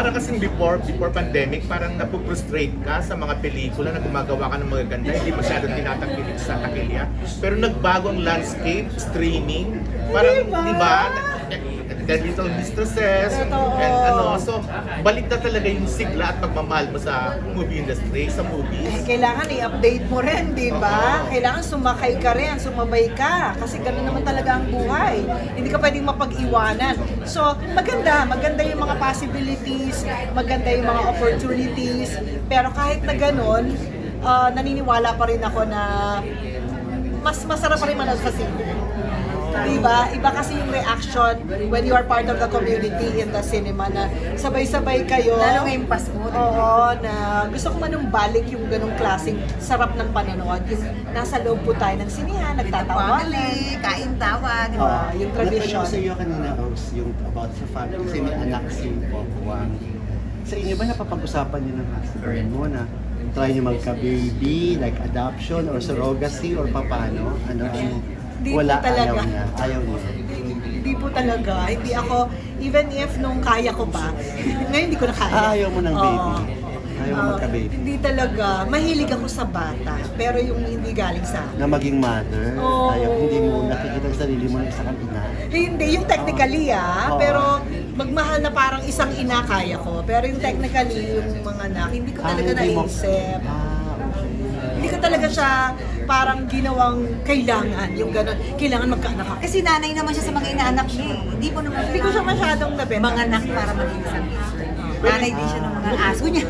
parang kasing before pandemic, parang napuprostrate ka sa mga pelikula na gumagawa ka ng magaganda, hindi masyadong tinatakilig sa takilya. Pero nagbago ang landscape, streaming, parang, di ba? The little mistresses, and so balik na talaga yung sigla at pagmamahal mo sa movie industry, sa movies. Kailangan i-update mo rin, di ba? Kailangan sumakay ka rin, sumabay ka. Kasi gano'n naman talaga ang buhay. Hindi ka pwedeng mapag-iwanan. So, maganda yung mga possibilities, maganda yung mga opportunities. Pero kahit na gano'n, naniniwala pa rin ako na mas masarap pa rin manood sa sine. Diba? Iba kasi yung reaction when you are part of the community in the cinema na sabay-sabay kayo. Lalo ngayong Pasko. Oo, na gusto ko manumbalik yung ganong klaseng sarap ng panonood. Yung nasa loob po tayo ng sinihan, nagtatawanan. Family, kain tawa, di ba? Yung tradition. Sa iyo kanina, Rose, yung about sa family, kasi may anak si Pokwan. Sa inyo ba napapag-usapan niyo ng husband mo na try niyo magka-baby, like adoption or surrogacy or paano? Di Wala, po talaga. ayaw niya. Hindi po talaga. Hindi ako, even if nung kaya ko pa, ngayon hindi ko na kaya. Ayaw mo ng baby. Oo. Ayaw mo magka-baby. Hindi talaga. Mahilig ako sa bata. Pero yung hindi galing sa akin. Na maging mother, Oo. ayaw, hindi mo nakikita yung sarili mo na isa kang ina. Hindi, yung technically Oo. pero magmahal na parang isang ina kaya ko. Pero yung technically, yung mga anak, hindi ko talaga Hindi mo- naisip. okay. Hindi ko talaga siya parang ginawang kailangan, yung gano'n, kailangan magkaanak ako. Kasi nanay naman siya sa mga inaanak niya eh. Hindi po naman Hindi ko siya masyadong nabenta. mga anak para maging isang ina. Nanay din siya ng mga aso niya.